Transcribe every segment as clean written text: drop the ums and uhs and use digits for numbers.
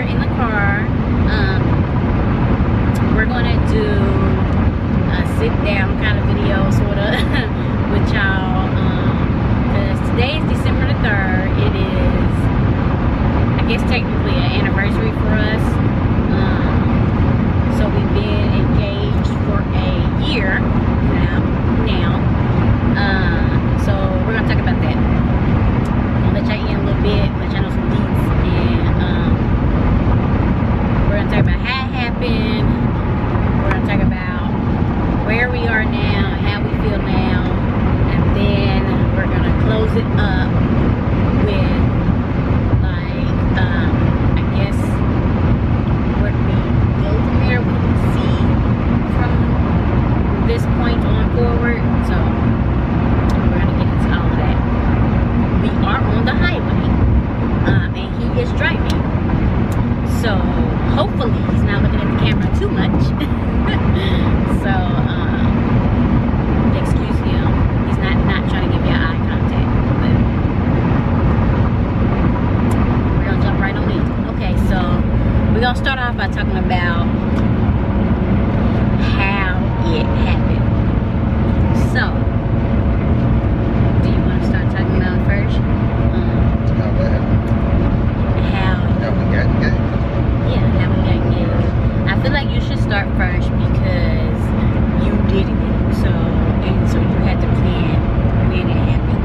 here in the car. We're gonna do a sit down kind of video, sort of, with y'all. Because today is December the 3rd. It is, I guess, technically an anniversary for us. So we've been engaged for a year now. So we're gonna talk about that. I'll let y'all in a little bit, let y'all know some deets, and we're gonna talk about how it happened. We're gonna talk about where we are now, how we feel now, and then we're gonna close it up with like I guess where do we go from there, what do we see from this point on forward. So we're gonna get into all of that. We are on the highway, and he is driving, so hopefully he's not looking at the camera too much. So excuse him, he's not trying to give you eye contact, but we're gonna jump right on in. Okay, so we're gonna start off by talking about how it happened. So do you want to start talking about it first? How we got engaged. Yeah, how we got engaged. I feel like you should start first because you did it. So you had to plan when it happened.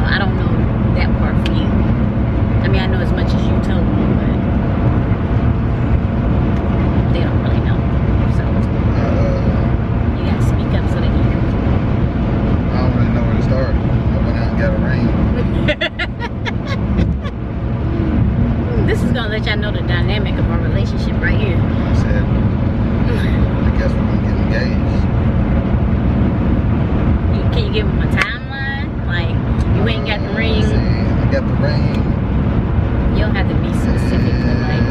I don't know that part for you. I mean, I know as much as you told me, but they don't really know. So you gotta speak up so they can hear me. I don't really know where to start. I went out and got a ring. This is gonna let y'all know the dynamic of our relationship right here. I said, I guess we're gonna get engaged. Can you give them a timeline? Like, you ain't got the ring. I got the ring. You don't have to be specific, but like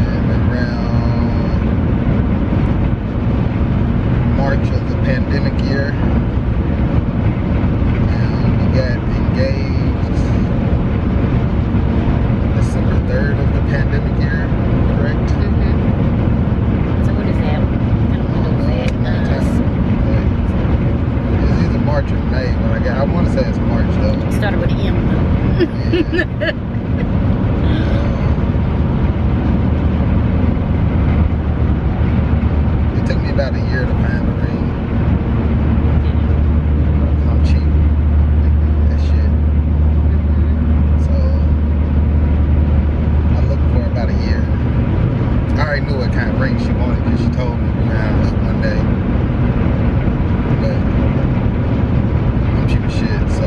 around March of the pandemic year. And we got engaged December 3rd of the pandemic year, correct? So what is that? I don't know what that It's either March or May, but I want to say it's March though. It started with an M though. It took me about a year to find the ring. I'm cheap. That shit. So I looked for about a year. I already knew what kind of ring she wanted because she told me one day. But I'm cheap as shit, so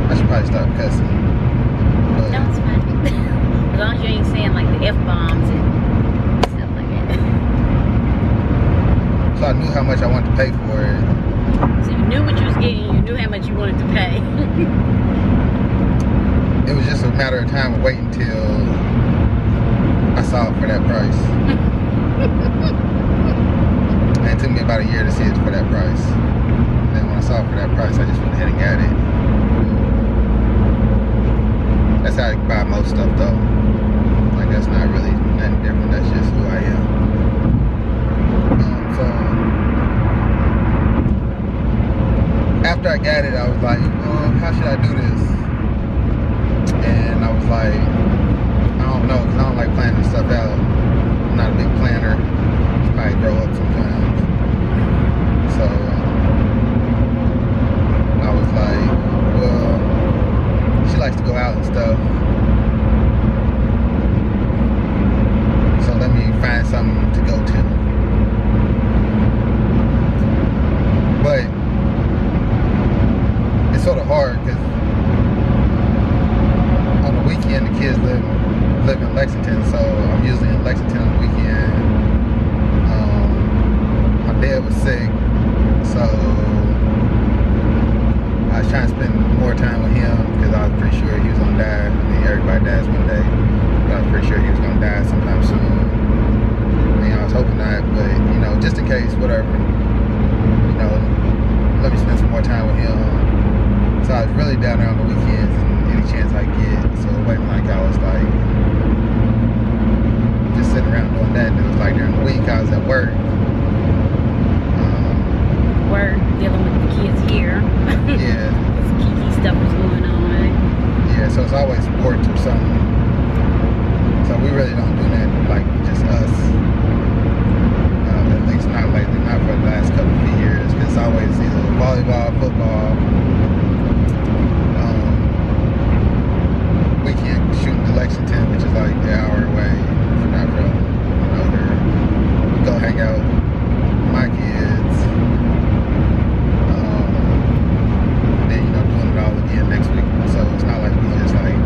I should probably stop cussing. But No, it's fine. As long as you ain't saying like the F-bombs and stuff like that. so I knew how much I wanted to pay for it. So you knew what you was getting, you knew how much you wanted to pay. It was just a matter of time of waiting till I saw it for that price. And it took me about a year to see it for that price. And then when I saw it for that price, I just went ahead and got it. That's how I buy most stuff though. Like that's not really nothing different, that's just who I am. So after I got it, I was like, how should I do this? And I was like, I don't know, because I don't like planning stuff out. I'm not a big planner. Probably grow up sometimes. So I was like, well, she likes to go out and stuff. So let me find something to go to. But it's sort of hard because on the weekend the kids live in Lexington, so I'm usually in Lexington on the weekend. My dad was sick, so I was trying to spend more time with him because I was pretty sure he was gonna die. I mean, everybody dies one day, but I was pretty sure he was gonna die sometime soon. I mean, I was hoping not, but you know, just in case, whatever. You know, let me spend some more time with him. So I was really down there on the weekends and any chance I get. So it wasn't like I was like so it's always sports or something. So we really don't do that, like just us. At least not lately, not for the last couple of years, because it's always either volleyball, football. We can't shoot in Lexington, which is like an hour away. If not from older, go hang out with my kids. Then doing it all again next week. So it's not like we just like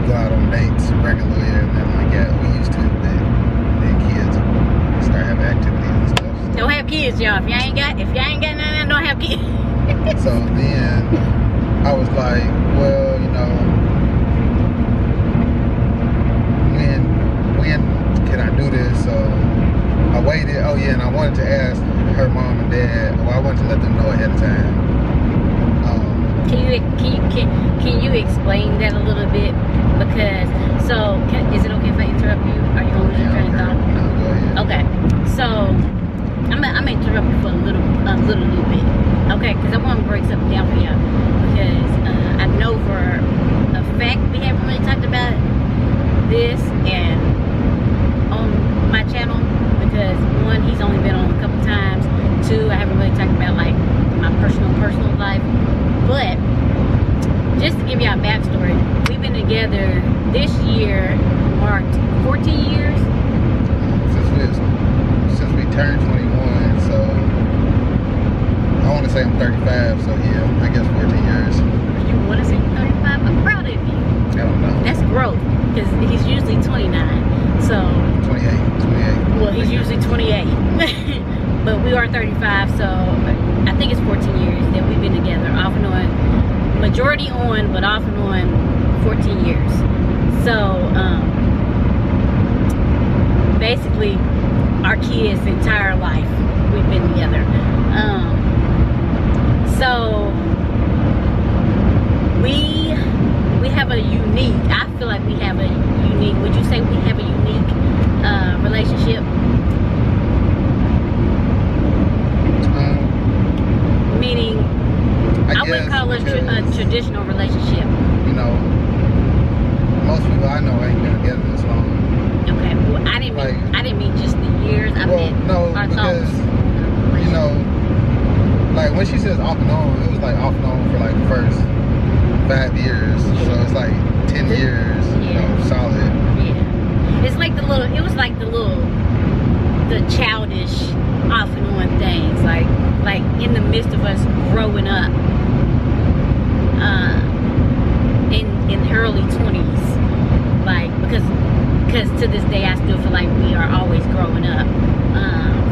go out on dates regularly and then like we used to, but then kids start having activities and stuff. So. Don't have kids, y'all. If y'all ain't got none, don't have kids. So then I was like, well, when can I do this? So I waited. Oh yeah, and I wanted to ask her mom and dad. Well, I wanted to let them know ahead of time. Can you explain that a little bit? Because is it okay if I interrupt you? Are you going to lose your train of thought? No, go ahead. Okay, so I'm gonna interrupt you for a little bit. Okay, because I want to break something down for y'all. Because I know for a fact we haven't really talked about this and on my channel, because one, he's only been on a couple times. Two, I haven't really talked about like my personal life. But just to give y'all a backstory, we've been together this year marked 14 years. Since we turned 21, so I want to say I'm 35, so yeah, I guess 14 years. You want to say 35? I'm proud of you. I don't know. That's growth, because he's usually 29, so 28. Well, he's usually 28. But we are 35, so I think it's 14 years that we've been together, off and on. Majority on, but off and on 14 years. So, basically, our kids' entire life, we've been together. So, we have a unique, I feel like we have a unique, would you say we have a unique relationship? Meaning, I wouldn't call it a traditional relationship. Most people I know ain't been together this long. Okay, well, I didn't mean just the years. I meant our thoughts. Like when she says off and on, it was like off and on for like the first 5 years. Yeah. So it's like 10 years, solid. Yeah. It's like it was like the childish off and on things, like in the midst of us growing up, in the early 20s, like because to this day I still feel like we are always growing up.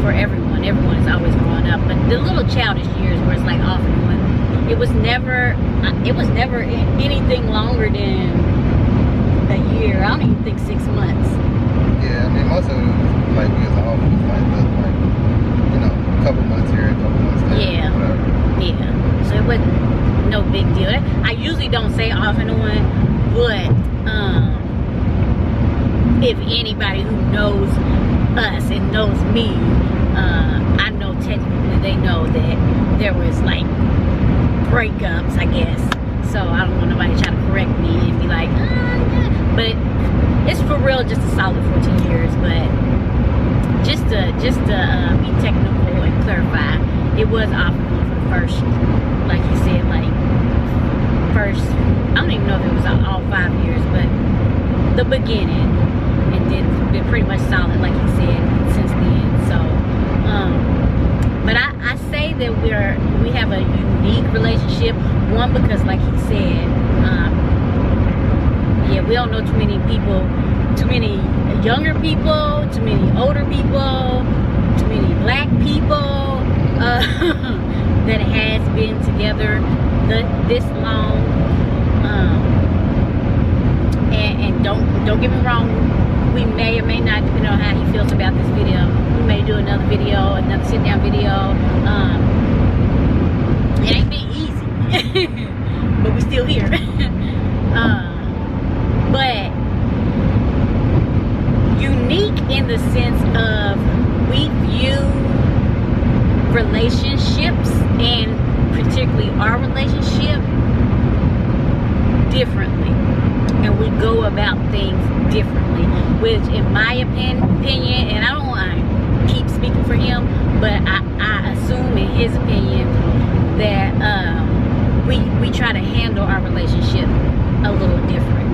For everyone is always growing up, but the little childish years where it's like off and on, it was never anything longer than a year. I don't even think 6 months. Yeah, I mean most of it was like we was off, like a couple months here, a couple months there. Yeah, whatever. Yeah. So it wasn't no big deal. I usually don't say off and on, but if anybody who knows us and knows me, I know technically they know that there was like breakups, I guess. So I don't want nobody to try to correct me and be like, but it's for real, just a solid 14 years. But just to be technical and clarify, it was off and on for the first, like you said, like first, I don't even know if it was all 5 years, but the beginning, and then been pretty much solid, like you said, since then. So, but I say that we have a unique relationship. One, because like he said, yeah, we don't know too many people, too many younger people, too many older people, too many black people that has been together this long. And don't get me wrong, we may or may not, depending on how he feels about this video, we may do another video, another sit down video. It ain't been easy, but we're still here. But unique in the sense of we view relationships, and particularly our relationship, differently. and we go about things differently, which in my opinion, and I don't want to keep speaking for him, but I assume in his opinion that we try to handle our relationship a little different.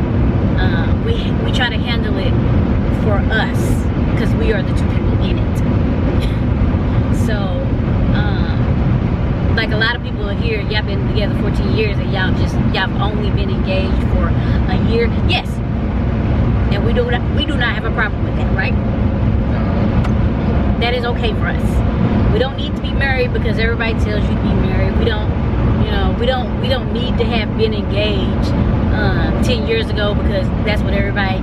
We try to handle it for us because we are the two people in it. So like a lot of people here, y'all been together 14 years and y'all only been engaged for a year. Yes, and we do not have a problem with that, right? That is okay for us. We don't need to be married because everybody tells you to be married. We don't, we don't need to have been engaged 10 years ago because that's what everybody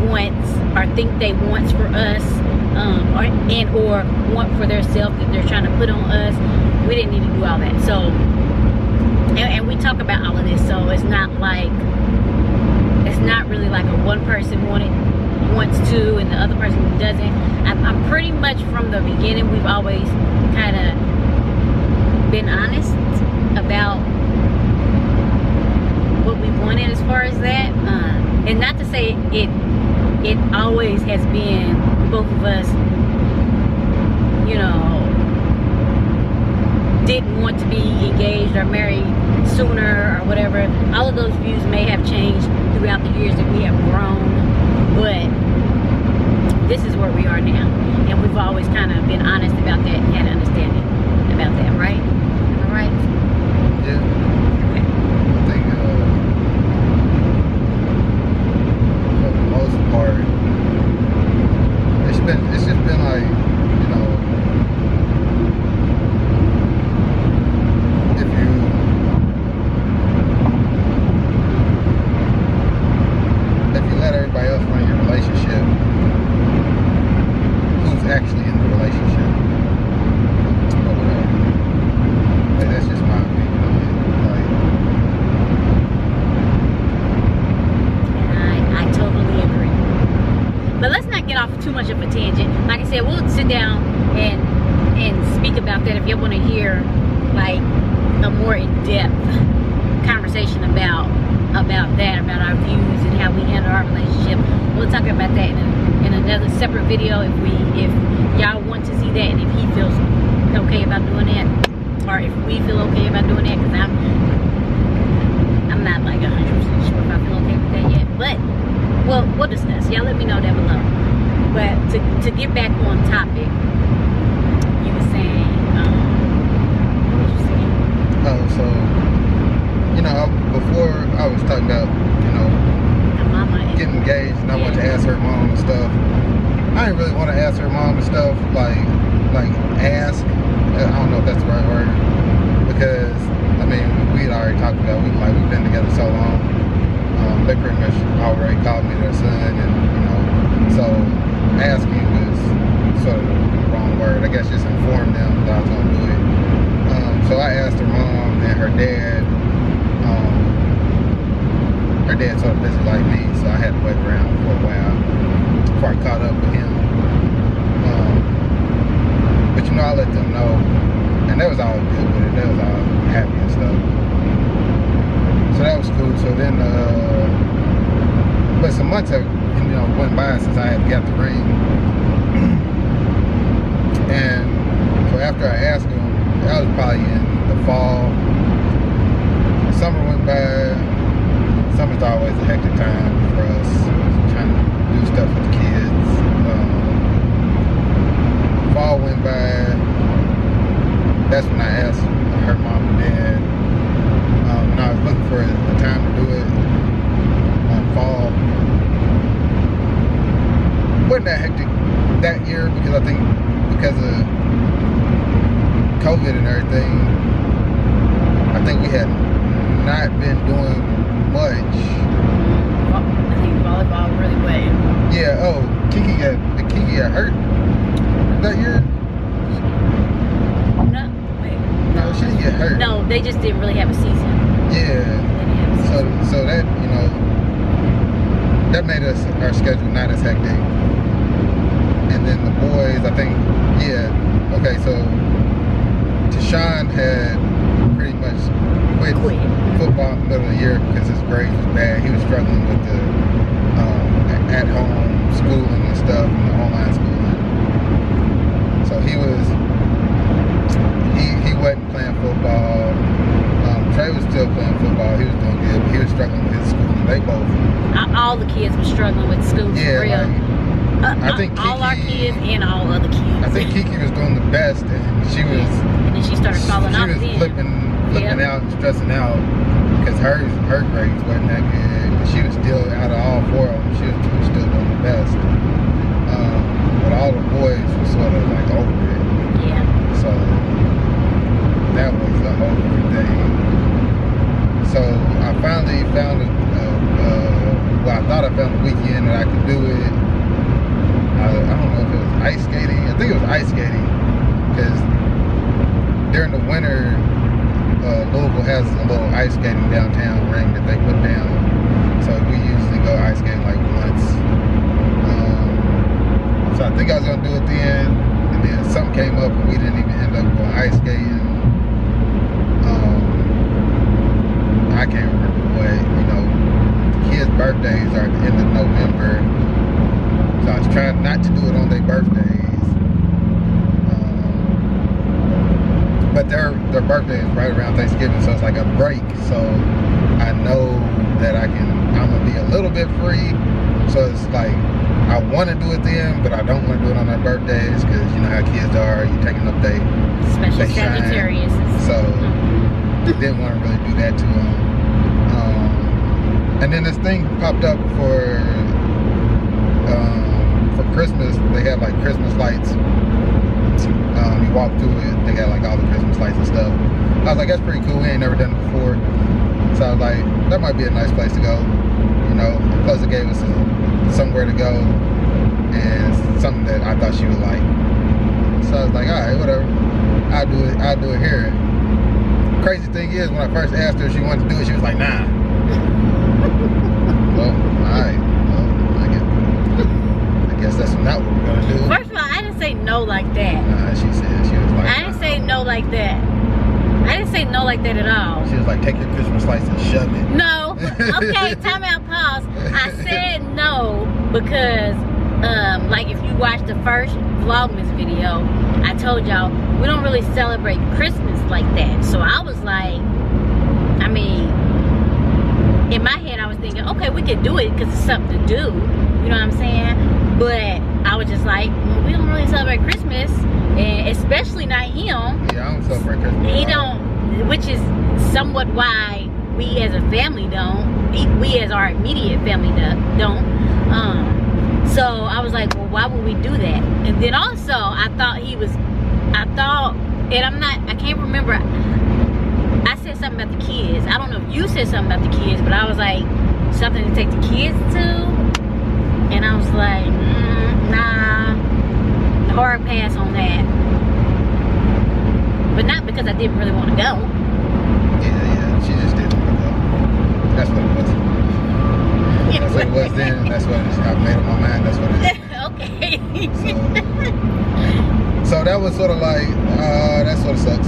wants or think they want for us, or want for their self that they're trying to put on us. We didn't need to do all that. So, and we talk about all of this. So it's not really like a one person wants to and the other person doesn't. I'm pretty much from the beginning, we've always kind of been honest about what we wanted as far as that, and not to say it always has been both of us, didn't want to be engaged or married sooner or whatever. All of those views may have changed throughout the years that we have grown, but this is where we are now, and we've always kind of been honest about that and had understanding about that, right? Am I right? Yeah. Okay. I think for the most part, it's just been like, if you let everybody else run your relationship, who's actually in the relationship? But whatever. Like, that's just my opinion on it. And I totally agree. But let's not get off too much of a tangent. Like I said, we'll sit down and speak about that if you want to hear like a more in-depth conversation about that, about our views and how we handle our relationship. We'll talk about that in another separate video if y'all want to see that, and if he feels okay about doing that, or if we feel okay about doing that, because I'm not like 100% sure if I feel okay with that yet, but we'll discuss. Y'all let me know down below. But to get back on topic, you were saying, what was you saying? Oh, so before I was talking about, getting engaged, and I wanted to ask her mom and stuff. I didn't really want to ask her mom and stuff, like ask. I don't know if that's the right word, because we had already talked about we've been together so long. They pretty much already called me their son, and so asking was sort of the wrong word. I guess just inform them that I was gonna do it. So I asked her mom and her dad. Her dad's sort of busy like me, so I had to wait around for a while before I caught up with him. But I let them know, and they was all good with it. They was all happy and stuff. So that was cool. So then, but some months have went by since I had got the ring, and so after I asked him, that was probably in the fall. Summer went by. Summer's always a hectic time for us, trying to do stuff with the kids. Fall went by. That's when I asked her mom and dad, and I was looking for a time to do it. Fall wasn't that hectic that year because I think because of COVID and everything, I think we had not been doing much. I think volleyball really way. Yeah. Oh, Kiki got hurt that year. No, wait. No, she didn't get hurt. No, they just didn't really have a season. Yeah. So that that made our schedule not as hectic. And then the boys, I think, yeah. Okay, so Tashawn had pretty much quit football in the middle of the year because his grades was bad. He was struggling with the at-home schooling and stuff, and the online schooling. So he wasn't playing football. Trey was still playing football. He was doing good, but he was struggling with his schooling. They both. All the kids were struggling with school. Yeah, for real. I think all our kids and all other kids. I think Kiki was doing the best, and she was. And then she started falling off. She was flipping out and stressing out because her grades wasn't that good. But she was still out of all four of them. She was still doing the best. But all the boys were sort of like over it. Yeah. So that was the whole thing. So I finally found well, I thought I found a weekend that I could do it. I don't know if it was ice skating. I think it was ice skating because during the winter, Louisville has a little ice skating downtown ring that they put down. So we usually go ice skating like once. So I think I was gonna do it then, and then something came up and we didn't even end up going ice skating. I can't remember what, kids' birthdays are at the end of November. So I was trying not to do it on their birthdays. But their birthday is right around Thanksgiving, so it's like a break. So I know that I'm gonna be a little bit free. So it's like I want to do it then, but I don't want to do it on their birthdays because you know how kids are. You're taking up especially Sagittarius. So didn't want to really do that to them. And then this thing popped up for Christmas. They have like Christmas lights. You walk through it, they got like all the Christmas lights and stuff. I was like, that's pretty cool. We ain't never done it before. So I was like, that might be a nice place to go. Plus it gave us somewhere to go and something that I thought she would like. So I was like, all right, whatever. I'll do it here. Crazy thing is, when I first asked her if she wanted to do it, she was like, nah. Well, alright. Well, I guess that's not what we're gonna do. First of all, I didn't say no like that. Nah, she was like, I didn't say no like that. I didn't say no like that at all. She was like, take your Christmas lights and shove it. No. Okay, time out, pause. I said no because, like if you watch the first Vlogmas video, I told y'all we don't really celebrate Christmas like that. So I was like, I mean, in my head I was thinking, okay, we could do it because it's something to do. You know what I'm saying? But I was just like, well, we don't really celebrate Christmas, and especially not him. Yeah, I don't celebrate Christmas. He don't, which is somewhat why we as a family don't. We as our immediate family don't. So I was like, well, why would we do that? And then also, I thought, and I can't remember. I said something about the kids. I don't know if you said something about the kids, but I was like, something to take the kids to. And I was like, nah, hard pass on that. But not because I didn't really want to go. Yeah, she just didn't want to go. That's what it was. That's what it was then. That's what it is. I've made up my mind. That's what it is. Okay. So that was sort of like, that sort of sucks.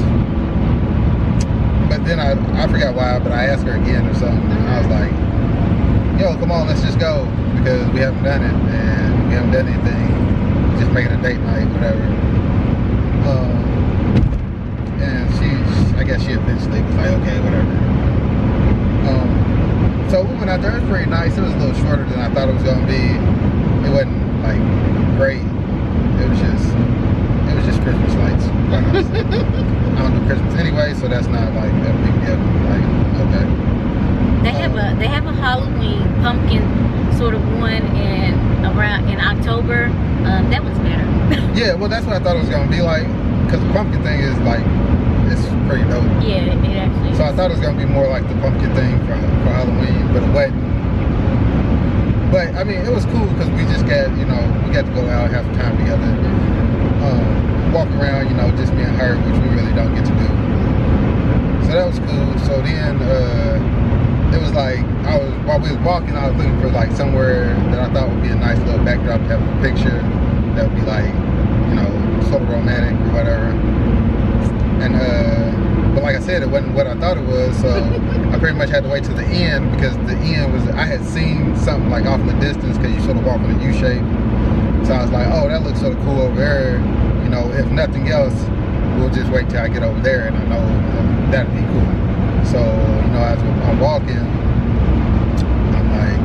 But then I forgot why, but I asked her again or something. And I was like, yo, come on, let's just go. Because we haven't done it, and we haven't done anything. Just making a date night, whatever. And I guess she eventually was like, okay, whatever. So we went out there. It was pretty nice. It was a little shorter than I thought it was gonna be. It wasn't like great. It was just Christmas lights. I don't do Christmas anyway, so that's not like a big deal. Like, okay. They have a Halloween pumpkin sort of one in October. That one's better. Yeah, well, that's what I thought it was gonna be like, because the pumpkin thing is like, it's pretty dope. Yeah, it actually is. So I thought it was gonna be more like the pumpkin thing for Halloween, but it wasn't. But I mean, it was cool because we just got, we got to go out, have time together, walk around, just me and her, which we really don't get to do. So that was cool. So then it was like, while we was walking, I was looking for like somewhere that I thought would be a nice little backdrop to have a picture that would be like, sort of romantic or whatever. And But like I said, it wasn't what I thought it was, so I pretty much had to wait till the end, because the end was, I had seen something like off in the distance, because you sort of walk in a U shape. So I was like, oh, that looks sort of cool over there. You know, if nothing else, we'll just wait till I get over there, and I know that'd be cool. So, you know, as I'm walking, I'm like,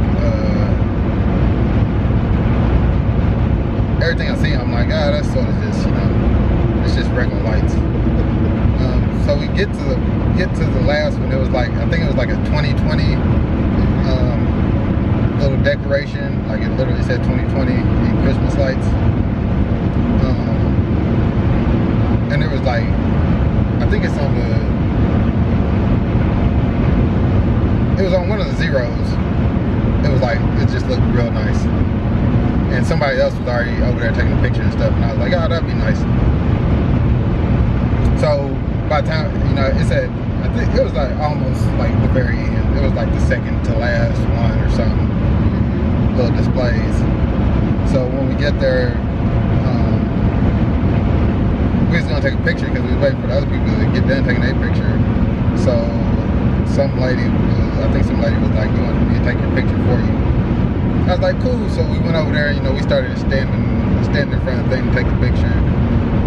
everything I see, I'm like, ah, that's sort of just, you know, it's just regular lights. So we get to the last one. It was like, I think it was like a 2020 little decoration. Like it literally said 2020 in Christmas lights. And there was like, I think it's on it was on one of the zeros. It was like, it just looked real nice. And somebody else was already over there taking a picture and stuff. And I was like, oh, that'd be nice. So by the time, you know, it said, I think it was like almost like the very end. It was like the second to last one or something. Little displays. So when we get there, we was gonna take a picture because we was waiting for the other people to get done taking their picture. So some lady was, I think some lady was like, you want me to take your picture for you? I was like, cool. So we went over there, you know, we started standing in front of the thing to take a picture.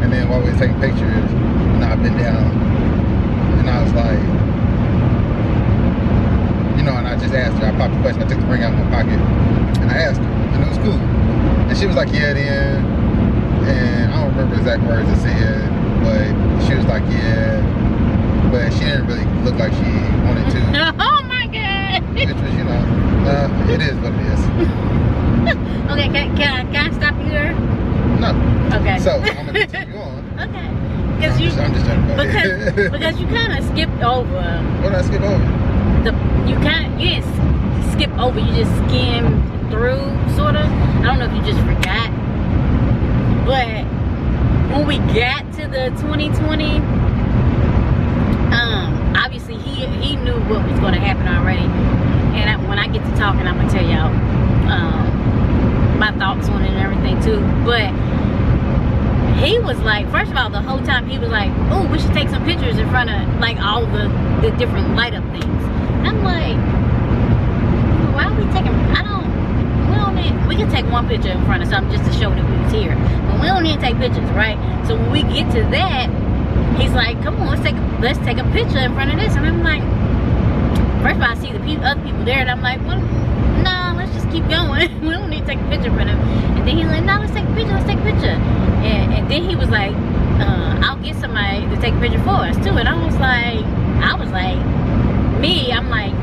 And then while we were taking pictures, you know, I bent down and I was like, you know, and I just asked her, I popped the question, I took the ring out of my pocket and I asked her, and it was cool. And she was like, yeah, then, and I don't remember exact words I said, but she was like, yeah, but she didn't really look like she wanted to. Oh my God. Which was, you know, it is what it is. Okay, can I stop you there? No. Okay. So, I'm going to continue on. Okay. I'm just trying to go ahead. Because you kind of skipped over. What did I skip over? You didn't skip over, you just skimmed through, sort of. I don't know if you just forgot. But when we got to the 2020, obviously he knew what was going to happen already. And when I get to talking, I'm going to tell y'all my thoughts on it and everything too. But he was like, first of all, the whole time he was like, oh, we should take some pictures in front of like all the different light up things. And I'm like, why are we taking, we can take one picture in front of something just to show that we was here. But we don't need to take pictures, right? So when we get to that, he's like, come on, let's take a picture in front of this. And I'm like, first of all, I see the other people there, and I'm like, well, no, let's just keep going. We don't need to take a picture in front of him. And then he's like, no, let's take a picture. And then he was like, I'll get somebody to take a picture for us too. And I was like, I'm like,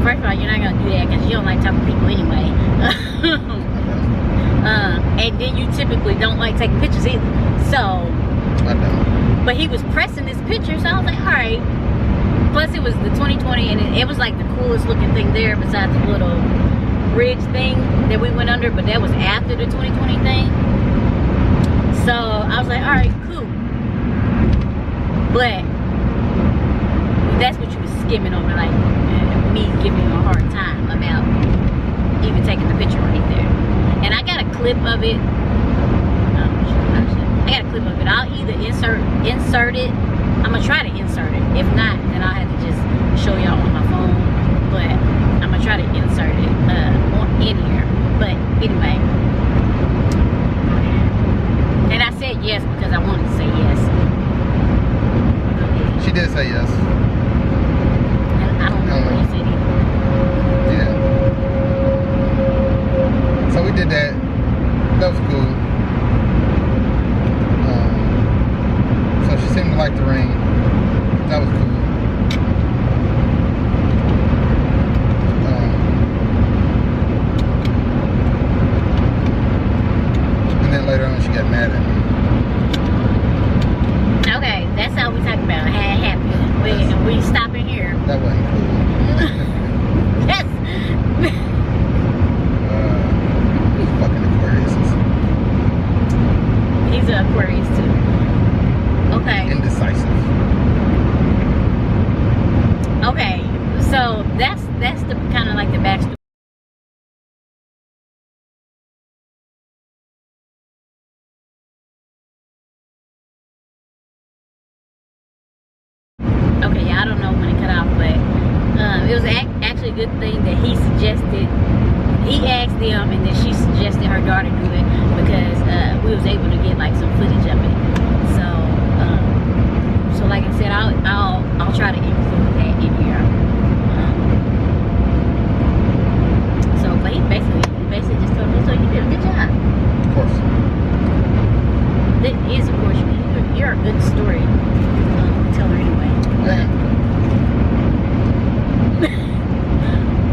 first of all, you're not gonna do that because you don't like talking to people anyway. And then you typically don't like taking pictures either. So, I know. But he was pressing this picture, so I was like, all right. Plus, it was the 2020, and it was like the coolest looking thing there, besides the little bridge thing that we went under. But that was after the 2020 thing. So I was like, all right, cool. But that's what you was skimming over, like me giving you a hard time about even taking the picture right there. And I got a clip of it. I got a clip of it. I'll either insert it. I'm gonna try to insert it. If not, then I'll have to just show y'all on my phone. But I'm gonna try to insert it in here. But anyway. And I said yes because I wanted to say yes. She did say yes. And I don't know what you said either. Yeah. So we did that. That was cool. So she seemed to like the ring. That was cool. And then later on she got mad at me. Okay, that's all we talk about. Had happy. We stopping here. That wasn't cool. Yes. Fucking Aquariuses. He's an Aquarius too. Okay. Indecisive. Okay. So that's the kind of like the backstory. good thing that he suggested. He asked them, and then she suggested her daughter do it because we was able to get like some footage of it. So like I said, I'll try to include that in here. But he basically just told me, so you did a good job. Of course. That is, of course, you're a good story teller anyway.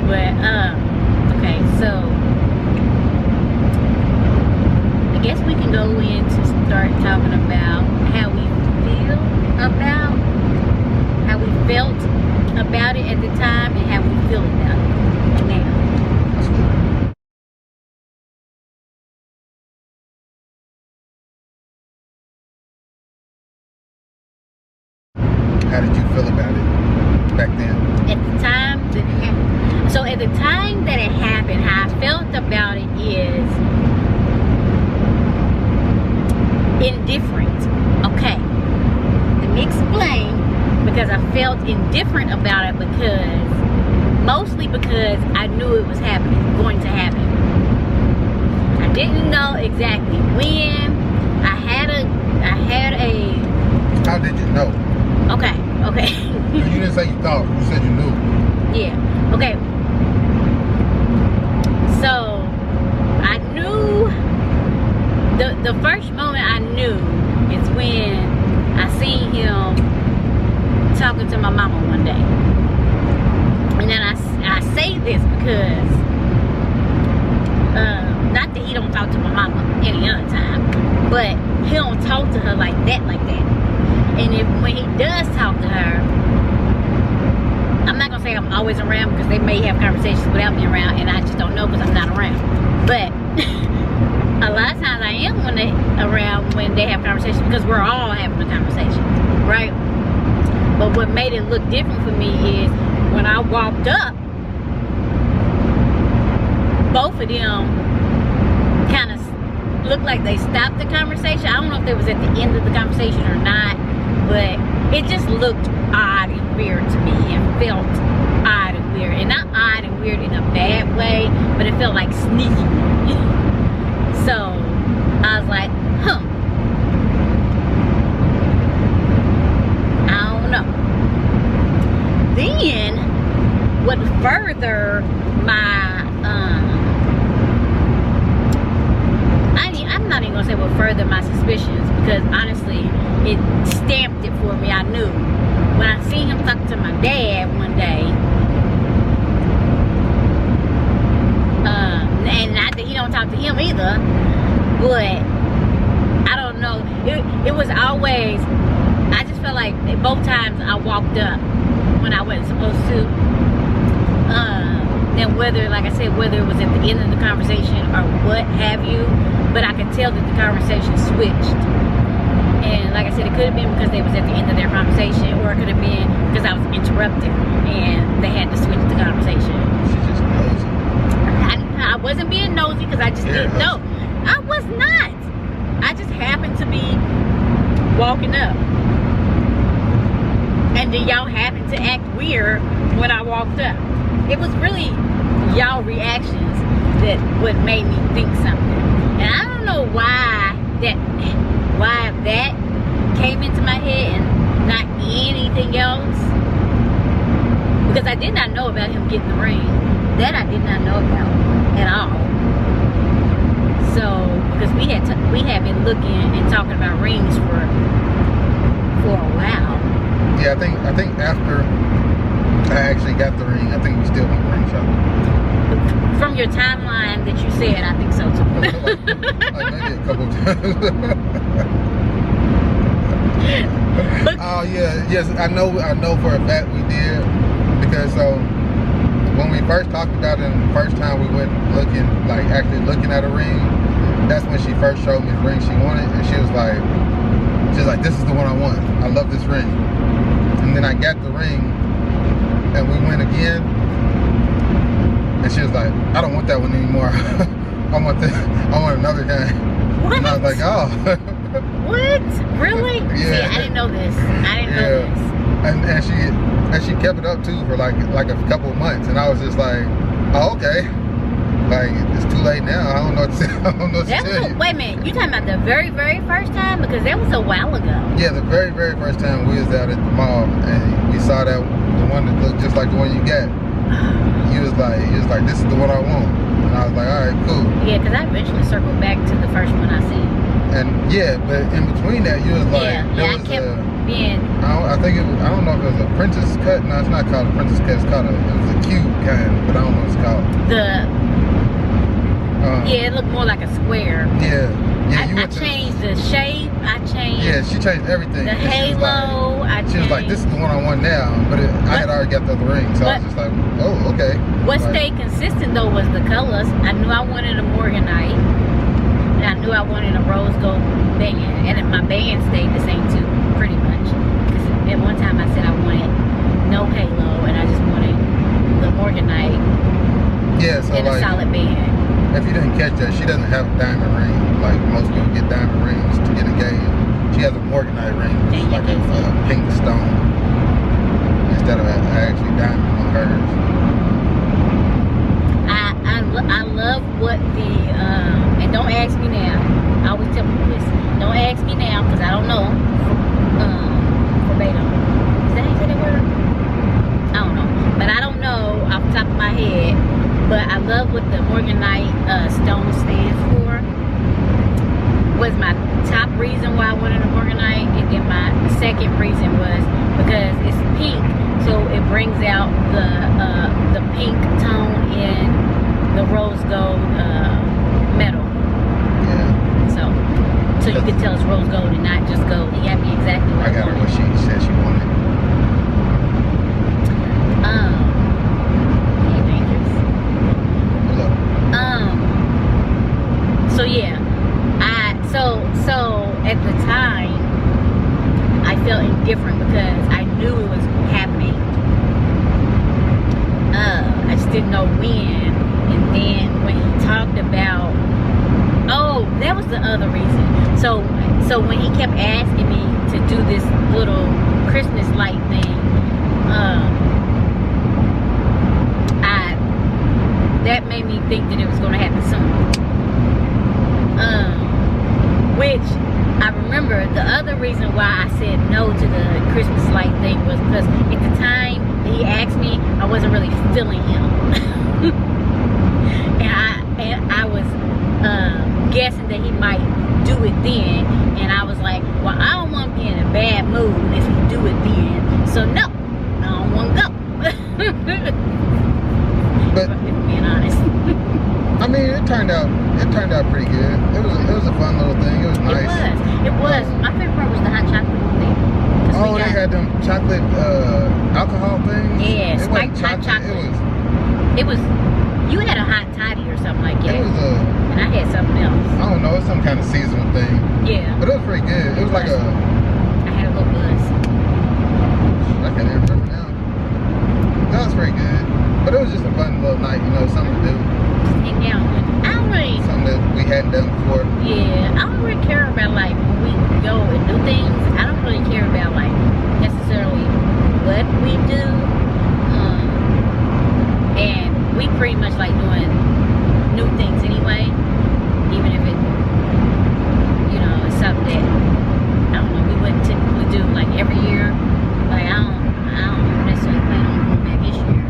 But okay, so I guess we can go in to start talking about how we feel about, how we felt about it at the time and how we feel about it now. How did you feel about it back then? At the time that it happened. So at the time that it happened, how I felt about it is indifferent. Okay. Let me explain, because I felt indifferent about it mostly because I knew it was going to happen. I didn't know exactly when. I had a How did you know? Okay. You didn't say you thought, you said you knew. Yeah. Okay. So I knew the first moment I knew is when I seen him talking to my mama one day. And then I say this because not that he don't talk to my mama any other time, but he don't talk to her like that. And when he does talk to her, I'm not gonna say I'm always around, because they may have conversations without me around, and I just don't know because I'm not around. But a lot of times I am around when they have conversations, because we're all having a conversation, right? But what made it look different for me is when I walked up, both of them kind of looked like they stopped the conversation. I don't know if it was at the end of the conversation or not, but it just looked odd and weird to me, and felt odd and weird. And not odd and weird in a bad way, but it felt like sneaky. So I was like, I don't know. Then what further my I'm not even gonna say what further my suspicions, because honestly it stamped it for me. I knew when I seen him talk to my dad one day, and not that he don't talk to him either, but I don't know, it was always, I just felt like both times I walked up when I wasn't supposed to, then whether, like I said, whether it was at the end of the conversation or what have you, but I could tell that the conversation switched. And like I said, it could have been because they was at the end of their conversation, or it could have been because I was interrupted and they had to switch the conversation. She's just nosy. I wasn't being nosy, because I just didn't know. I was not. I just happened to be walking up, and then y'all happened to act weird when I walked up. It was really y'all reactions that what made me think something. And I don't know why that came into my head and not anything else, because I did not know about him getting the ring. That I did not know about at all. So because we had been looking and talking about rings for a while. Yeah, I think after I actually got the ring, I think we still went ring shopping. From your timeline that you said, I think so too. like maybe a couple of times. Oh yeah, yes, I know for a fact we did, because when we first talked about it, and the first time we went looking, like actually looking at a ring, that's when she first showed me the ring she wanted, and she was like, this is the one I want. I love this ring. And then I got the ring, and we went again, and she was like, I don't want that one anymore. I want another kind. What? And I was like, oh. What? Really? Yeah. See, I didn't know this. I didn't know this. And And she kept it up too for like a couple of months, and I was just like, oh, okay. Like, it's too late now. I don't know what to say. I don't know what to tell you. Wait a minute, you talking about the very, very first time? Because that was a while ago. Yeah, the very, very first time we was out at the mall, and we saw that the one that looked just like the one you got. He was like, this is the one I want. And I was like, all right, cool. Yeah, because I eventually circled back to the first one I seen. And yeah, but in between that, you was like, I kept being. I think it was, I don't know if it was a princess cut. No, it's not called a princess cut. It's called it was a cube kind, but I don't know what it's called. Yeah, it looked more like a square. Yeah. I changed the shape. I changed. Yeah, she changed everything. The halo. She was like, this is the one I want now, but I had already got the other ring, so I was just like, oh, okay. What stayed consistent though was the colors. I knew I wanted a morganite, and I knew I wanted a rose gold band, and my band stayed the same too, pretty much. Because at one time I said I wanted no halo, and I just wanted the morganite. Yeah, so and a solid band. If you didn't catch that, she doesn't have a diamond ring like most people get diamond rings to get engaged. She has a morganite ring, which is like a pink stone instead of an actually diamond on hers. I love what the and don't ask me now. I always tell people this. Don't ask me now because I don't know verbatim. Is that how you say that word? I don't know, but I don't know off the top of my head. But I love what the morganite stone stands for. Was my top reason why I wanted a morganite, and then my second reason was because it's pink, so it brings out the pink tone in the rose gold metal. Yeah. So you could tell it's rose gold and not just gold. You got me exactly what I got her what she said she wanted. So yeah, so at the time I felt indifferent because I knew it was happening. I just didn't know when. And then when he talked about, oh, that was the other reason. So when he kept asking me to do this little Christmas light thing, that made me think that it was going to happen soon. Which I remember the other reason why I said no to the Christmas light thing was because at the time he asked me, I wasn't really feeling him. and I was guessing that he might do it then, and I was like, well, I don't want to be in a bad mood if he do it then, so no, I don't want to go. But if being honest. I mean, it turned out pretty good. It was a fun little thing. It was nice. It was. My favorite part was the hot chocolate thing. Oh, they had them chocolate alcohol things. Yeah, spiked hot chocolate. It was. You had a hot toddy or something like that. It was and I had something else. I don't know. It's some kind of seasonal thing. Yeah. But it was pretty good. It was like a. I had a little buzz. I can't even remember now. That was pretty good. But it was just a fun little night, you know, something to do. Hang out. Something that we hadn't done before. Yeah, I don't really care about like when we go and do things. I don't really care about like necessarily what we do. And we pretty much like doing new things anyway, even if it, you know, is something that I don't know we wouldn't typically do like every year. Like I don't necessarily plan on doing that this year.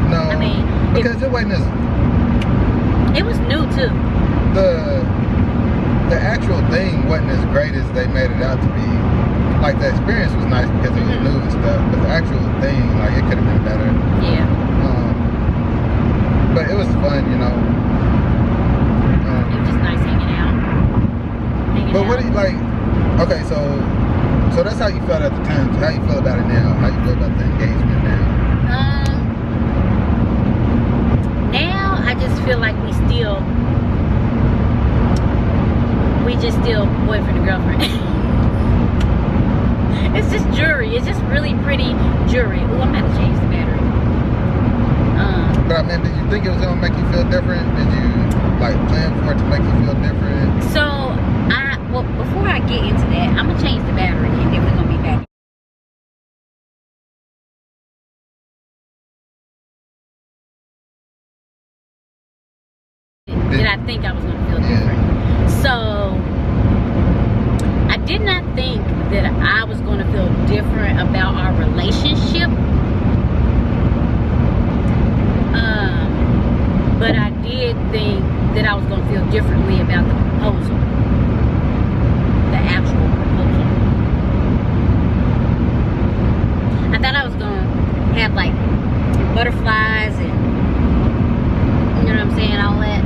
No, I mean, because it wasn't as. It was new too. The actual thing wasn't as great as they made it out to be. Like the experience was nice because it was new and stuff, but the actual thing, like it could have been better. Yeah. But it was fun, you know. It was just nice hanging out. But what do you like? Okay, so that's how you felt at the time. So how you feel about it now? How you feel about the engagement now? Now I just feel like we just still boyfriend and girlfriend. It's just jewelry. It's just really pretty jewelry. Ooh, I'm about to change the battery. But I mean, did you think it was gonna make you feel different? Did you like plan for it to make you feel different? So well, before I get into that, I'm gonna change the battery and then we're gonna be back. Did I think I was going to feel different? So I did not think that I was going to feel different about our relationship. But I did think that I was going to feel differently about the proposal. The actual proposal. I thought I was going to have like butterflies and, you know what I'm saying, all that.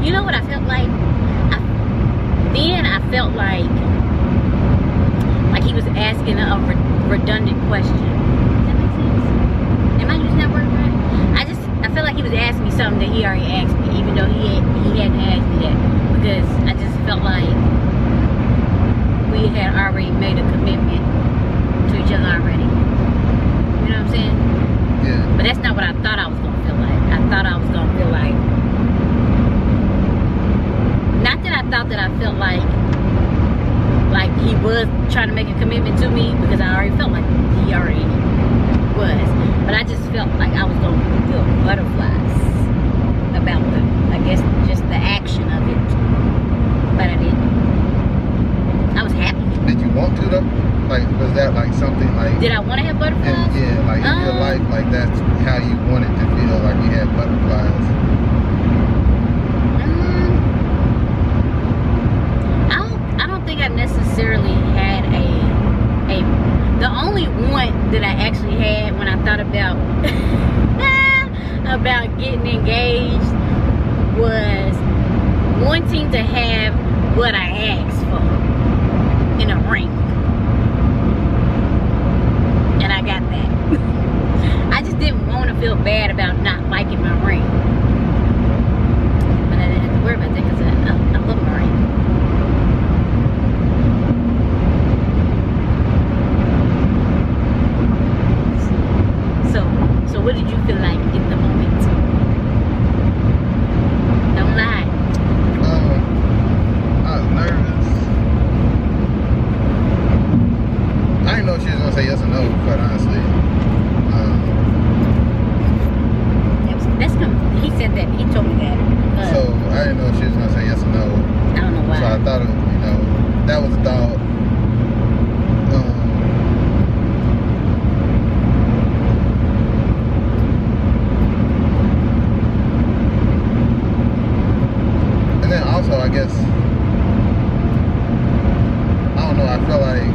You know what I felt like? I felt like he was asking a redundant question. Does that make sense? Am I using that word right? I felt like he was asking me something that he already asked me, even though he hadn't asked me that, because I just felt like we had already made a commitment to each other already. You know what I'm saying? Yeah. But that's not what I thought I was gonna feel like. I thought I was gonna feel like, not that I thought that I felt like he was trying to make a commitment to me, because I already felt like he already was. But I just felt like I was going to feel butterflies about I guess just the action of it. But I didn't. I was happy. Did you want to though? Like, was that like something like? Did I want to have butterflies? Yeah, like in your life, like that's how you wanted to feel, like you had butterflies. I don't think I necessarily had the only one that I actually had when I thought about about getting engaged was wanting to have what I asked for in a ring. And I got that. I just didn't want to feel bad about not liking my ring. But I didn't have to worry about that because I love my ring. So what did you feel like in the moment? Don't lie. I was nervous. I didn't know if she was gonna say yes or no, quite honestly. He said that. He told me that. So I didn't know if she was gonna say yes or no. I don't know why. So I thought, that was a thought. And then also, I guess, I don't know. I feel like.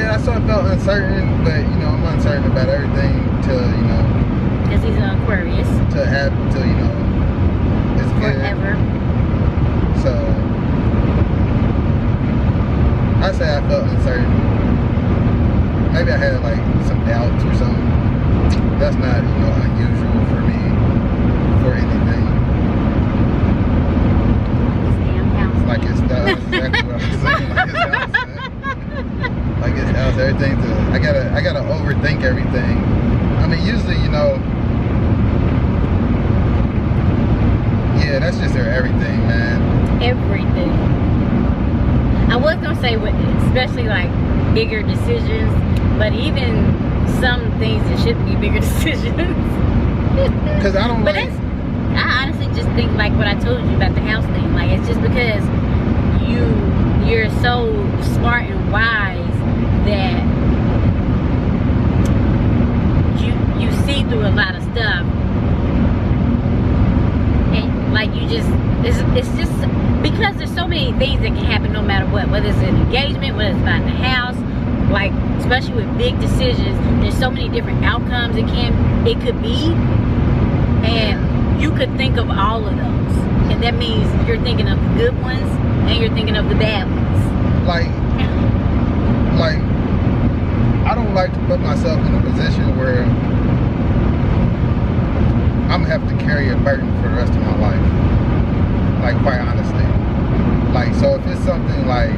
I sort of felt uncertain, but I'm uncertain about everything till because he's an Aquarius. It's good. Forever. So I say I felt uncertain. Maybe I had like some doubts or something. That's not unusual for me for anything. This damn house. Like that's exactly what I was saying. Like it's house. Like it's house, everything. I gotta overthink everything. I mean, usually, yeah, that's just their everything, man. Everything. I was gonna say, especially like bigger decisions, but even some things that shouldn't be bigger decisions. Because I don't. But I honestly just think like what I told you about the house thing. Like it's just because you're so smart and wise that you see through a lot of stuff, and like it's just because there's so many things that can happen no matter what, whether it's an engagement, whether it's buying a house, like especially with big decisions, there's so many different outcomes it could be, and you could think of all of those, and that means you're thinking of the good ones and you're thinking of the bad ones. Like I don't like to put myself in a position where I'm gonna have to carry a burden for the rest of my life. Like, quite honestly. Like, so if it's something like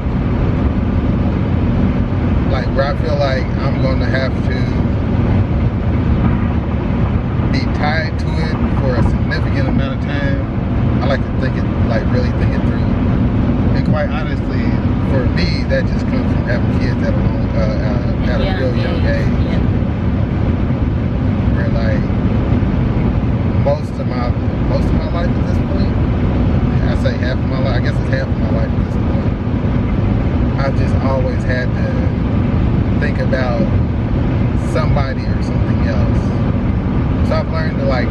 where I feel like I'm gonna have to be tied to it for a significant amount of time, I like to think it, like really think it through. And quite honestly, for me, me, that just comes from having kids at a real young age. Yeah. Where like most of my life at this point, I say half of my life. I guess it's half of my life at this point. I've just always had to think about somebody or something else. So I've learned to like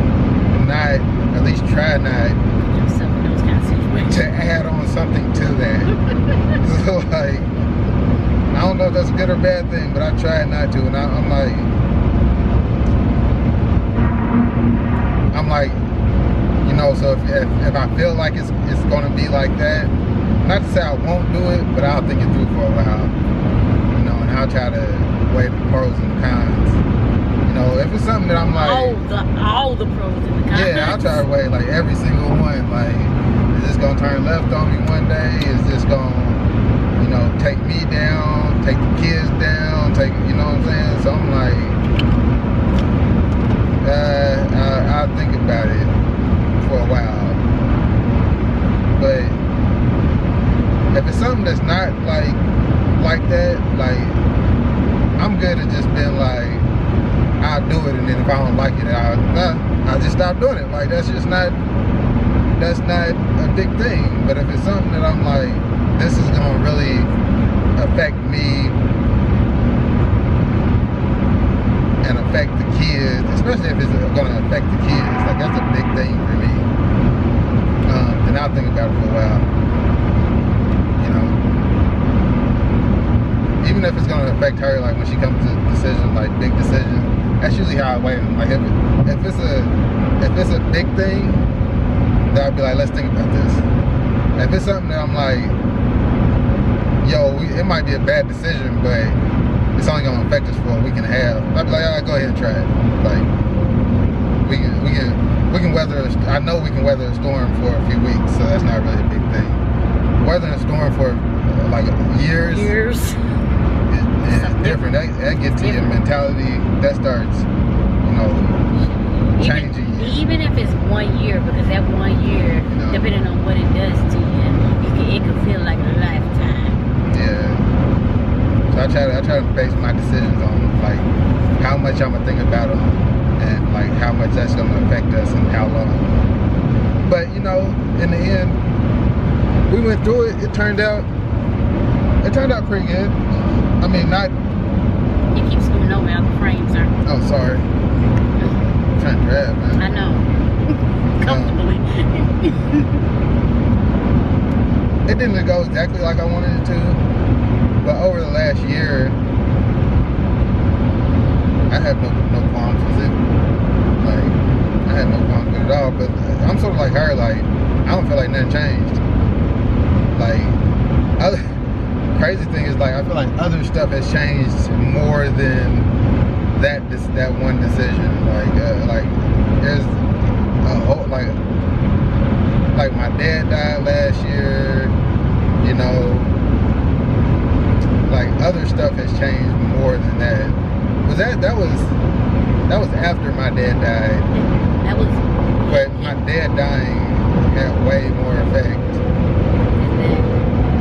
not, at least try not Yourself in those kind of situations. to add on something to that. So like, I don't know if that's a good or bad thing, but I try not to. And I'm like, you know, so if I feel like it's going to be like that, not to say I won't do it, but I'll think it through for a while, you know, and I'll try to weigh the pros and the cons. You know, if it's something that I'm like, all the pros and the cons. yeah, I'll try to weigh like every single one. Like, is this gonna turn left on me one day? Is this gonna, you know, take me down, take the kids down, you know what I'm saying? So I'm like, I'll think about it for a while. But if it's something that's not like that, like, I'm good at just being like, I'll do it, and then if I don't like it, I'll just stop doing it. Like, that's not a big thing. But if it's something that I'm like, this is gonna really affect me and affect the kids, especially if it's gonna affect the kids, like that's a big thing for me. Then I'll think about it for a while. You know, even if it's gonna affect her, like when she comes to decisions, like big decisions. That's usually how I weigh them. Like if it's a big thing, then I'd be like, let's think about this. If it's something that I'm like, yo, it might be a bad decision, but it's only gonna affect us for a week and a half, I'd be like, all right, go ahead and try it. Like we can weather. I know we can weather a storm for a few weeks, so that's not really a big thing. Weathering a storm for like years. It's different. That gets to your mentality. That starts, you know, changing you. Even if it's 1 year, because that 1 year, depending on what it does to you, it could feel like a lifetime. Yeah. So I try to base my decisions on like how much I'm gonna think about them, and like how much that's gonna affect us and how long. But you know, in the end, we went through it. It turned out pretty good. I mean, not. You keep scooting over out the frame, sir. Oh, sorry. I'm trying to drive, man. I know. Comfortably. It didn't go exactly like I wanted it to, but over the last year, I have no qualms with it. Like, I had no qualms with it at all. But I'm sort of like her. Like, I don't feel like nothing changed. Like, crazy thing is, like, I feel like other stuff has changed more than that one decision. Like there's a whole, like my dad died last year, you know, like other stuff has changed more than that. That was after my dad died. That was. But my dad dying had way more effect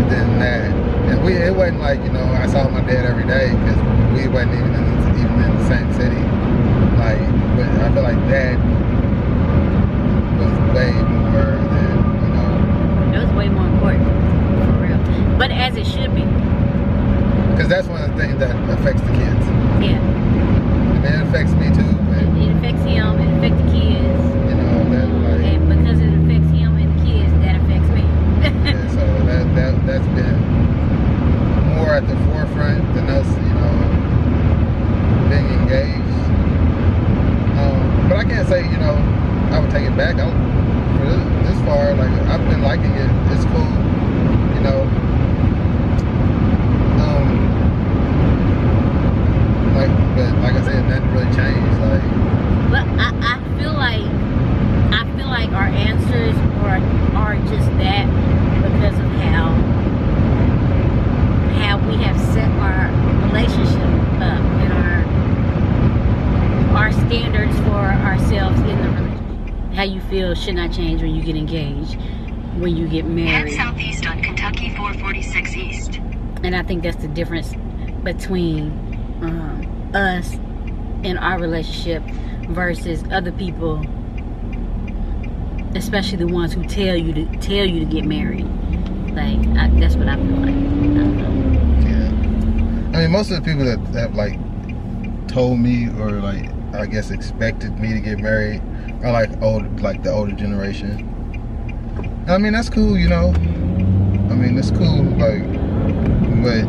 than that. And it wasn't like, you know, I saw my dad every day because we wasn't even in the same city. Like, but I feel like that was way more than, you know. It was way more important, for real. But as it should be. Because that's one of the things that affects the kids. Yeah. And it affects me too. But it affects him, it affects the kids. You know, that like. And because it affects him and the kids, that affects me. Yeah, so that's been more at the forefront than us, you know, being engaged. But I can't say, you know, I would take it back. For this far, like, I've been liking it. It's cool, you know. But like I said, nothing really changed. Like, but I feel like our answers are just that because of how we have set our relationship up and our standards for ourselves in the relationship. How you feel should not change when you get engaged, when you get married. Head southeast on Kentucky 446 East. And And I think that's the difference between us and our relationship versus other people, especially the ones who tell you to get married. Like, that's what I feel like. Yeah. I mean, most of the people that have like told me or like I guess expected me to get married are like the older generation. I mean, that's cool, you know. I mean, it's cool, like, but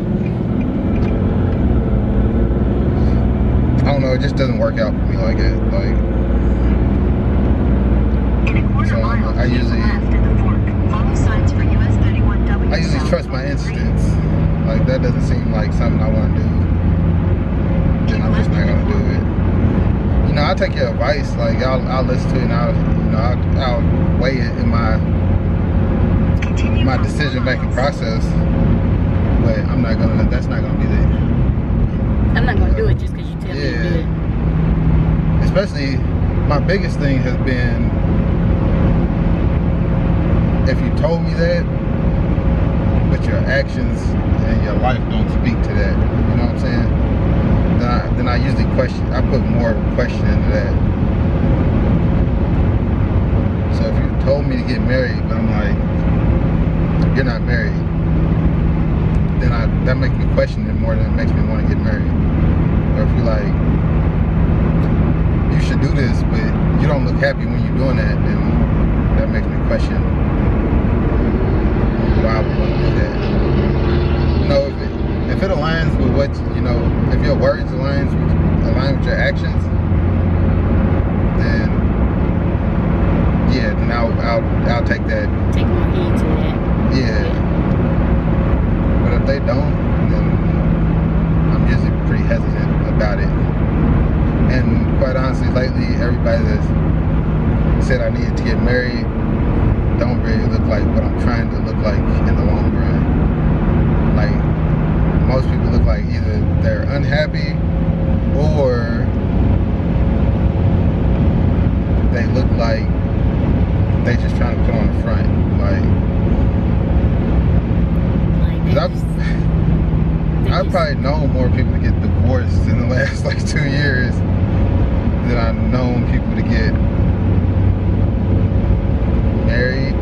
I don't know, it just doesn't work out for me like it. Like, so I usually trust my instincts. Like, that doesn't seem like something I want to do, then I'm just not gonna do it. You know, I'll take your advice. Like, I'll listen to it, and I'll weigh it in my decision-making process. But I'm not gonna. That's not gonna be the. I'm not gonna do it just because you tell me to do it. Especially, my biggest thing has been, if you told me that, but your actions and your life don't speak to that. You know what I'm saying? Then I usually question. I put more question into that. So if you told me to get married, but I'm like, you're not married, then that makes me question it more than it makes me want to get married. Or if you're like, you should do this, but you don't look happy when you're doing that, then that makes me question why I would want to do that. You know, if it aligns with what, you know, if your words align with your actions, then yeah, then I'll take that. Take more heed to that. Yeah. But if they don't, then I'm usually pretty hesitant about it. And quite honestly, lately, everybody that's said I needed to get married don't really look like what I'm trying to look like in the long run. Like, most people look like either they're unhappy or they look like they just trying to put on the front. Like I've probably known more people to get divorced in the last like 2 years than I've known people to get married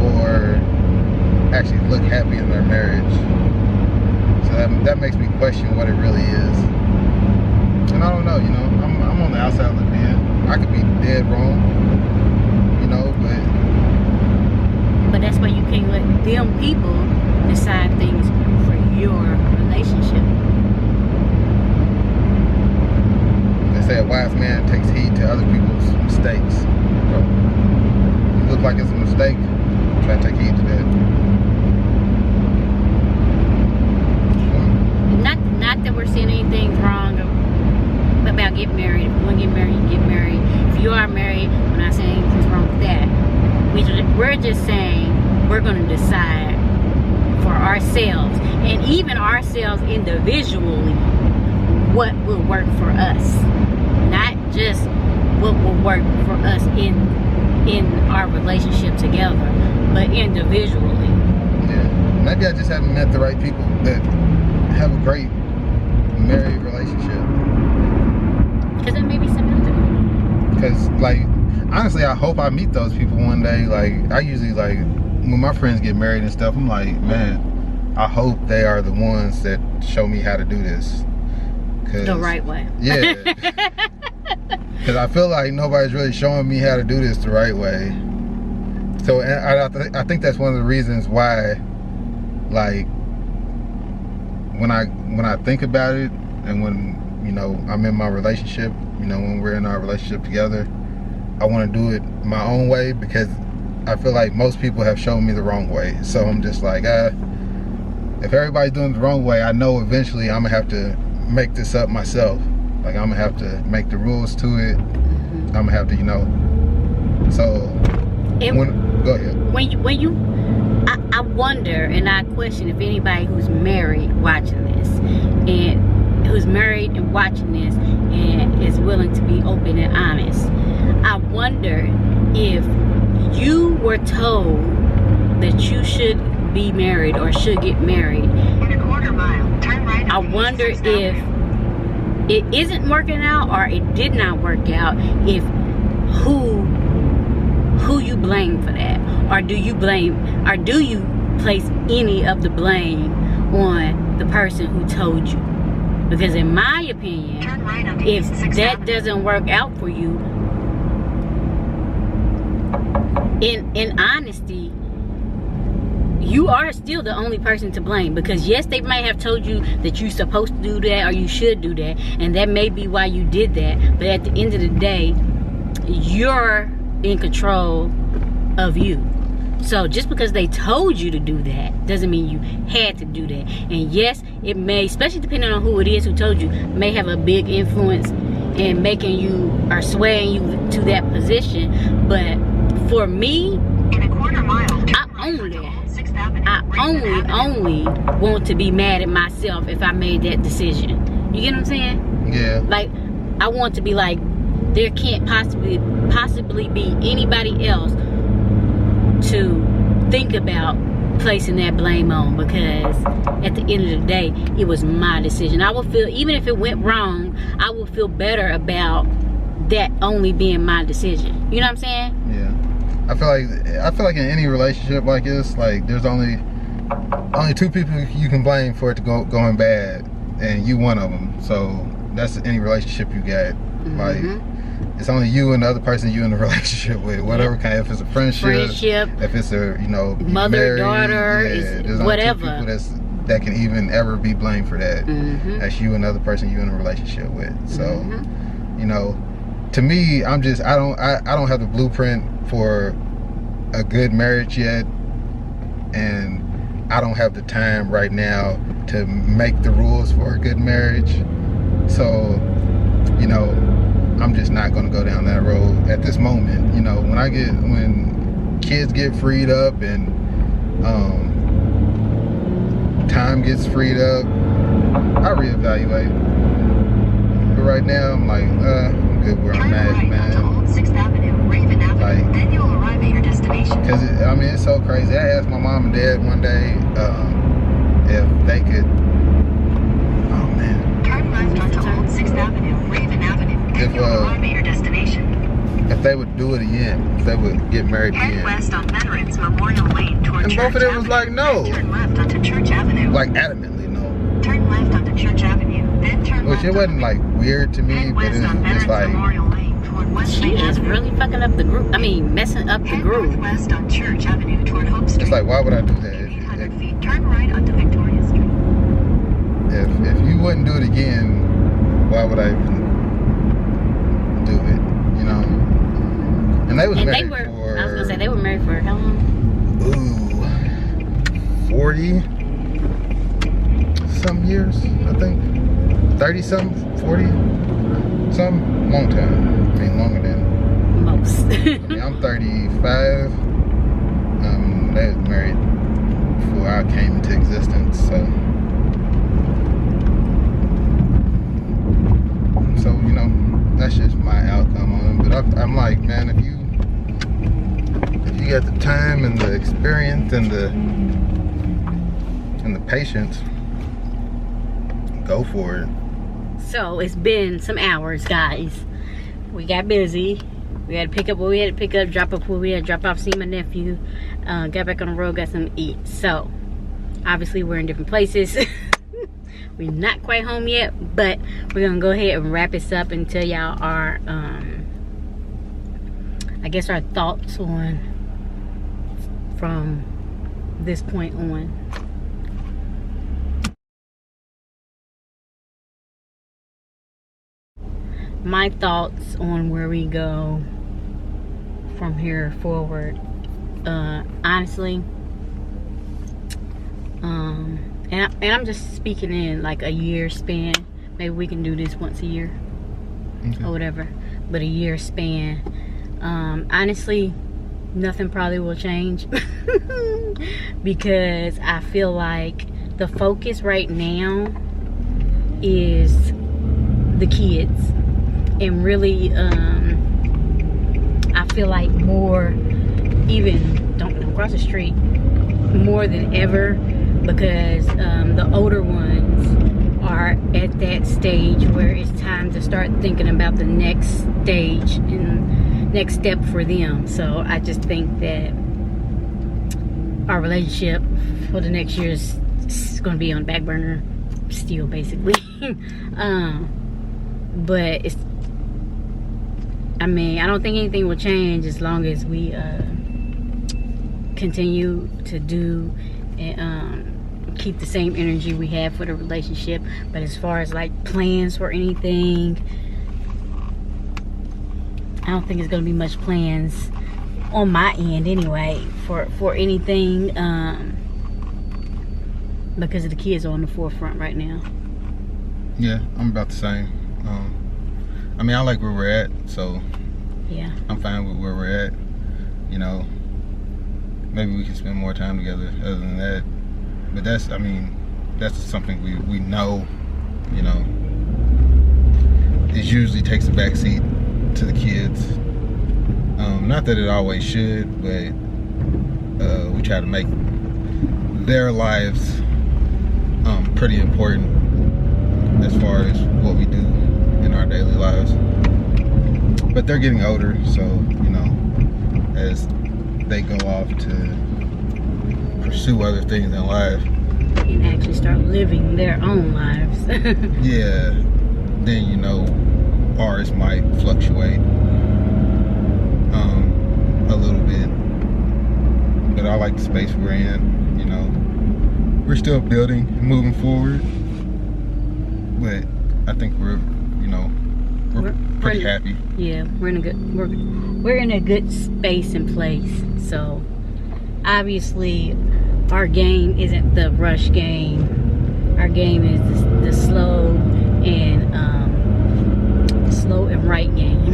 or actually look happy in their marriage. So that makes me question what it really is. And I don't know, you know, I'm on the outside looking in. I could be dead wrong, you know, but that's why you can't let them people decide things for your relationship. They say a wise man takes heed to other people's mistakes. So, you look like it's a mistake, try to take heed to that. Not that we're saying anything wrong about getting married. If you want to get married, you get married. If you are married, we're not saying anything's wrong with that. We're just saying we're going to decide for ourselves, and even ourselves individually, what will work for us. Not just what will work for us in our relationship together, but individually. Yeah, maybe I just haven't met the right people that have a great married relationship. Because it may be something to do. Because, like, honestly, I hope I meet those people one day. Like, I usually, like, when my friends get married and stuff, I'm like, man, I hope they are the ones that show me how to do this. The right way. Yeah. Because I feel like nobody's really showing me how to do this the right way. So, and I think that's one of the reasons why, like, when I think about it, and when, you know, I'm in my relationship, you know, when we're in our relationship together, I want to do it my own way, because I feel like most people have shown me the wrong way. So I'm just like, if everybody's doing it the wrong way, I know eventually I'm gonna have to make this up myself. Like, I'm gonna have to make the rules to it. I'm gonna have to, you know. So go ahead. I wonder, and I question if anybody who's married watching this, and who's married and watching this and is willing to be open and honest, I wonder if you were told that you should be married or should get married quarter mile, turn right. I wonder if it isn't working out or it did not work out, if who you blame for that, or do you place any of the blame on the person who told you? Because in my opinion, if that doesn't work out for you, in honesty, you are still the only person to blame. Because yes, they might have told you that you're supposed to do that or you should do that, and that may be why you did that, but at the end of the day, you're in control of you. So just because they told you to do that doesn't mean you had to do that. And yes, it may, especially depending on who it is who told you, may have a big influence in making you or swaying you to that position. But for me, in a quarter mile, I only want to be mad at myself if I made that decision. You get what I'm saying? Yeah. Like, I want to be like, there can't possibly be anybody else to think about placing that blame on, because at the end of the day, it was my decision. I will feel, even if it went wrong, I will feel better about that only being my decision. You know what I'm saying? Yeah. I feel like in any relationship like this, like there's only two people you can blame for it to going bad, and you one of them. So that's any relationship you got. Mm-hmm. Like, it's only you and the other person you in a relationship with, whatever kind. If it's a friendship, if it's a mother, married, daughter, there's whatever. only two people that can even ever be blamed for that. Mm-hmm. That's you and the other person you in a relationship with. So, to me, I don't have the blueprint for a good marriage yet, and I don't have the time right now to make the rules for a good marriage. So, I'm just not gonna go down that road at this moment. When kids get freed up and time gets freed up, I reevaluate. But right now, I'm like, I'm good where I'm at, man. Like, then you'll arrive at your destination. Cause it's so crazy. I asked my mom and dad one day if they could. Oh man. Turn left onto Old 6th Avenue, Raven Avenue. Then you'll arrive at your destination. If they would do it again, if they would get married again. Head west on Veterans Memorial Lane toward And Church both of them Avenue. was like, no. Then turn left onto Church Avenue. Like adamantly, no. Turn left onto Church Avenue. Then turn Which left it wasn't like weird to me, Head but west on it's Veterans like. Memorial Lane toward West She Main is Avenue. really fucking up the groove. I mean, messing up the Head groove. northwest on Church Avenue toward Hope Street. It's like, why would I do that? 800 feet. Turn right onto Victoria Street. If you wouldn't do it again, why would I even do it? And they was married for. I was gonna say they were married for how long? Ooh, 40 some years, I think. 30 some, 40 some, long time. I mean, longer than Most. I'm 35. They was married before I came into existence, so that's just my outcome on it. But I'm like, man, if you got the time and the experience and the patience, go for it. So it's been some hours, guys. We got busy. We had to pick up what we had to pick up, drop up what we had to drop off, see my nephew, got back on the road, got something to eat. So obviously we're in different places. We're not quite home yet, but we're gonna go ahead and wrap this up and tell y'all our I guess our thoughts on from this point on. My thoughts on where we go from here forward. Honestly, and I'm just speaking in like a year span. Maybe we can do this once a year, or whatever, but a year span. Honestly, nothing probably will change because I feel like the focus right now is the kids, and really I feel like more, even don't cross the street, more than ever, because the older ones are at that stage where it's time to start thinking about the next stage and next step for them. So I just think that our relationship for the next year is going to be on the back burner still, basically. But it's, I mean, I don't think anything will change as long as we continue to do and keep the same energy we have for the relationship. But as far as like plans for anything, I don't think it's gonna be much plans on my end anyway for anything, because of the kids are on the forefront right now. Yeah, I'm about the same. I mean, I like where we're at, so yeah, I'm fine with where we're at. You know, maybe we can spend more time together other than that. But that's, I mean, that's something we know, you know. It usually takes a backseat to the kids. Not that it always should, but we try to make their lives pretty important as far as what we do in our daily lives. But they're getting older, so, you know, as they go off to pursue other things in life and actually start living their own lives. Yeah, then, you know, ours might fluctuate a little bit, but I like the space we're in. You know, we're still building and moving forward, but I think we're pretty happy. Yeah, we're in a good space and place. So obviously our game isn't the rush game. Our game is the slow and right game.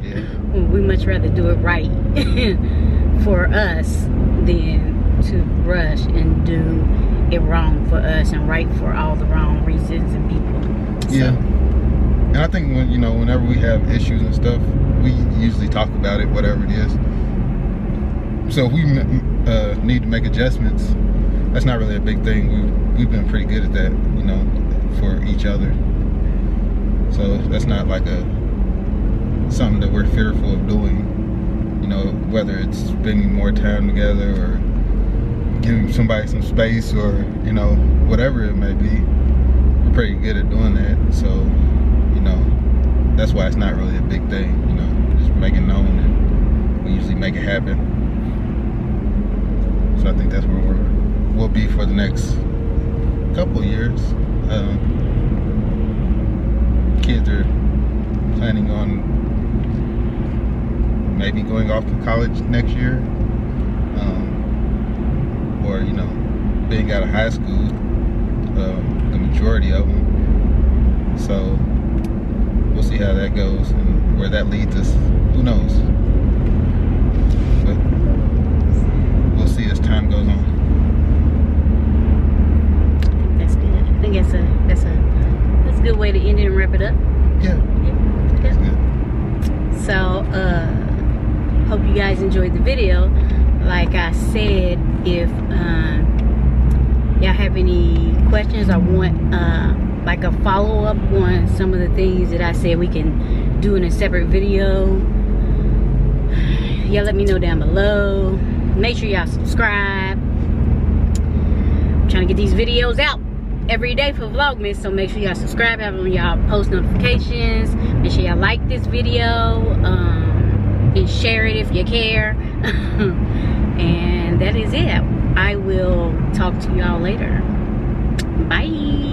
Yeah. We much rather do it right for us than to rush and do it wrong for us and right for all the wrong reasons and people. So. Yeah. And I think whenever we have issues and stuff, we usually talk about it, whatever it is. So if we need to make adjustments, that's not really a big thing. We've been pretty good at that, you know, for each other. So that's not like something that we're fearful of doing. You know, whether it's spending more time together or giving somebody some space or, you know, whatever it may be. We're pretty good at doing that. So, you know, that's why it's not really a big thing, you know, just make it known, and we usually make it happen. So I think that's where we'll be for the next couple of years. Kids are planning on maybe going off to college next year, or, you know, being out of high school, the majority of them. So we'll see how that goes and where that leads us. Who knows? But we'll see as time goes on. That's good. I think that's a good way to end it and wrap it up. Yeah. That's good. So hope you guys enjoyed the video. Like I said, if y'all have any questions or want like a follow-up on some of the things that I said we can do in a separate video, y'all let me know down below. Make sure y'all subscribe. I'm trying to get these videos out every day for Vlogmas, so make sure y'all subscribe, have on y'all post notifications. Make sure y'all like this video and share it if you care. And that is it. I will talk to y'all later. Bye.